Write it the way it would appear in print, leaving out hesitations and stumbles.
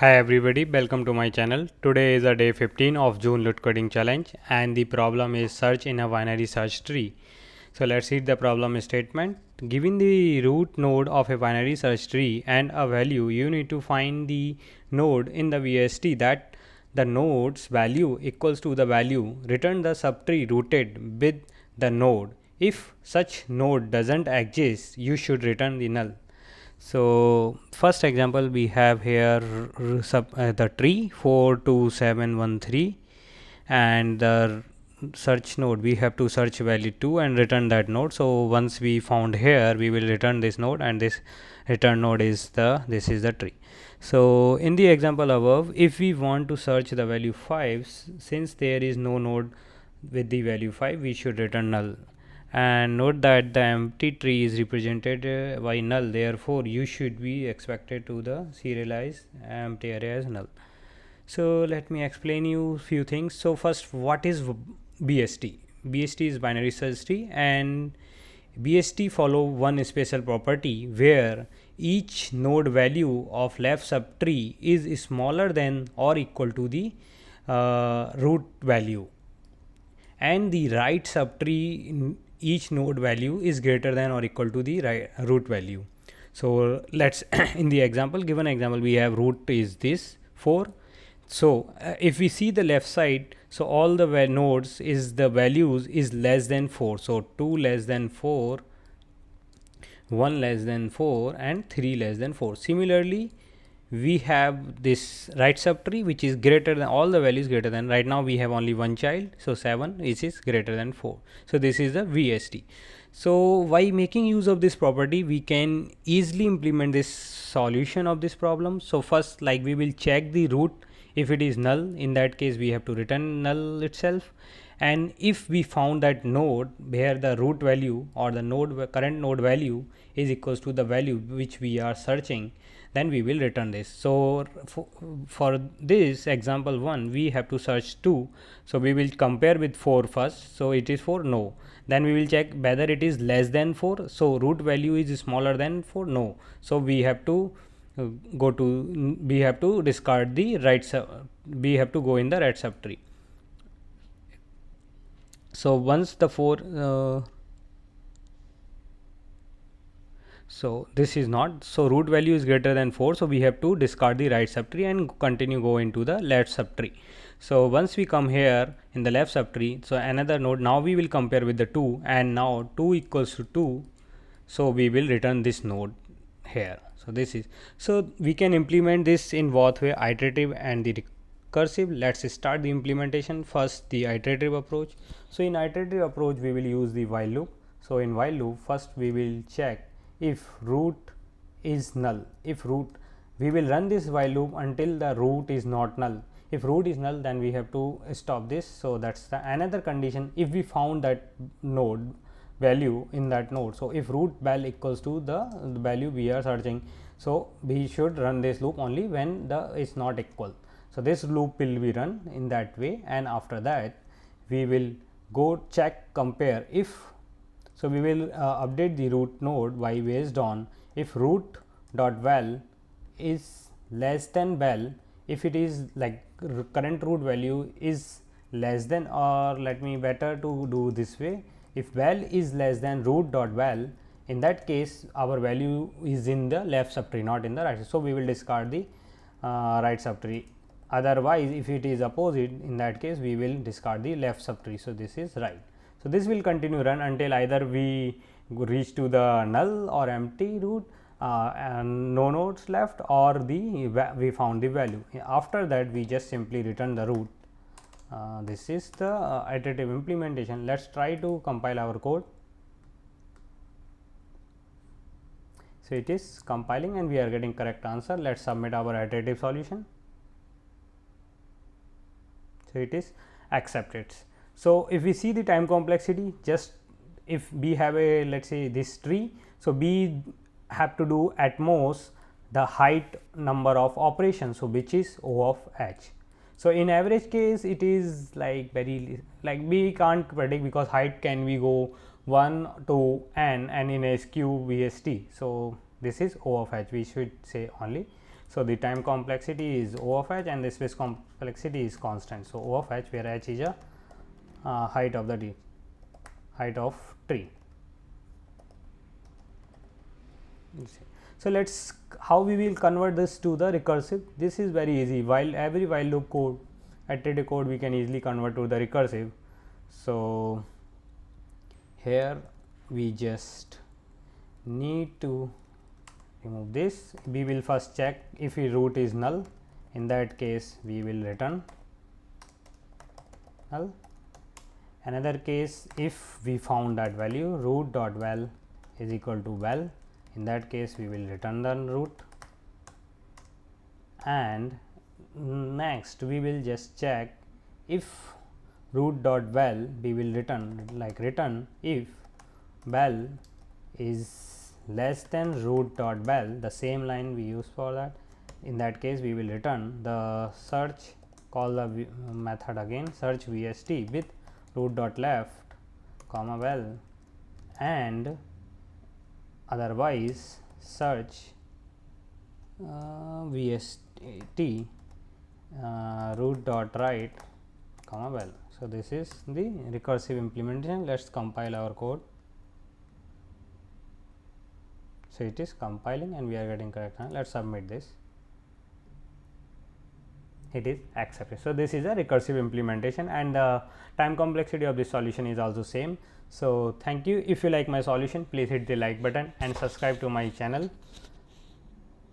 Hi everybody, welcome to my channel. Today is a day 15 of June Loot Coding Challenge and the problem is search in a binary search tree. So let's read the problem statement. Given the root node of a binary search tree and a value, you need to find the node in the VST that the node's value equals to the value. Return the subtree rooted with the node. If such node doesn't exist, you should return the null. So first example we have here the tree 42713 and the search node we have to search value 2 and return that node. So once we found here we will return this node and this return node is this is the tree. So in the example above, if we want to search the value 5, since there is no node with the value 5, we should return null. And note that the empty tree is represented by null, therefore you should be expected to the serialize empty array as null. So let me explain you few things. So first, what is BST? BST is binary search tree, and BST follow one special property where each node value of left subtree is smaller than or equal to the root value, and the right subtree in each node value is greater than or equal to the root value. So let's in the example, given example, we have root is this 4. So if we see the left side, so all the nodes is the values is less than 4. So 2 less than 4, 1 less than 4 and 3 less than 4. Similarly, we have this right subtree which is greater than all the values greater than, right now we have only one child, so 7 which is greater than 4. So this is the VST. So by making use of this property we can easily implement this solution of this problem. So first, like, we will check the root. If it is null, in that case we have to return null itself, and if we found that node where the root value or the current node value is equals to the value which we are searching, then we will return this. So for this example 1 we have to search 2, so we will compare with 4 first. So it is 4, no. Then we will check whether it is less than 4, so root value is smaller than 4, no. So we have to we have to discard the we have to go in the right subtree. So once the 4 so this is not, so root value is greater than 4, so we have to discard the right subtree and continue go into the left subtree. So once we come here in the left subtree, so another node, now we will compare with the 2, and now 2 equals to 2, so we will return this node here. So this is, so we can implement this in both way, iterative and the recursive. Let's start the implementation. First, the iterative approach. So in iterative approach we will use the while loop. So in while loop, first we will check if root is null. If root, we will run this while loop until the root is not null. If root is null, then we have to stop this. So that's the another condition. If we found that node value in that node, so if root val equals to the value we are searching, so we should run this loop only when the is not equal. So this loop will be run in that way, and after that we will go check compare if, so we will update the root node by based on if root dot val is less than val. If it is like current root value is less than, or let me better to do this way, if val is less than root dot val, in that case our value is in the left subtree, not in the right. So we will discard the right subtree. Otherwise, if it is opposite, in that case we will discard the left subtree. So this is right. So this will continue run until either we reach to the null or empty root and no nodes left, or the we found the value. After that we just simply return the root. This is the iterative implementation. Let's try to compile our code. So it is compiling and we are getting correct answer. Let's submit our iterative solution. So it is accepted. So if we see the time complexity, just if we have a, let's say, this tree, so we have to do at most the height number of operations, so which is O of h. So in average case it is like very, like we can't predict because height can we go 1 to n and in SQ VST. So this is O of h, we should say only. So the time complexity is O of h and the space complexity is constant. So O of h, where h is a height of the tree. So let's how we will convert this to the recursive. This is very easy. While every while loop code, iterative code, we can easily convert to the recursive. So here we just need to remove this. We will first check if the root is null. In that case, we will return null. Another case, if we found that value root dot val is equal to val, in that case we will return the root. And next we will just check if root dot val, we will return if val is less than root dot val, the same line we use for that. In that case we will return the search, call the method again, search vst with root dot left comma val, and otherwise search vst root dot right comma val. So this is the recursive implementation. Let's compile our code. So it is compiling and we are getting correct. Let's submit this. It is accepted. So this is a recursive implementation, and the time complexity of this solution is also same. So thank you. If you like my solution, please hit the like button and subscribe to my channel.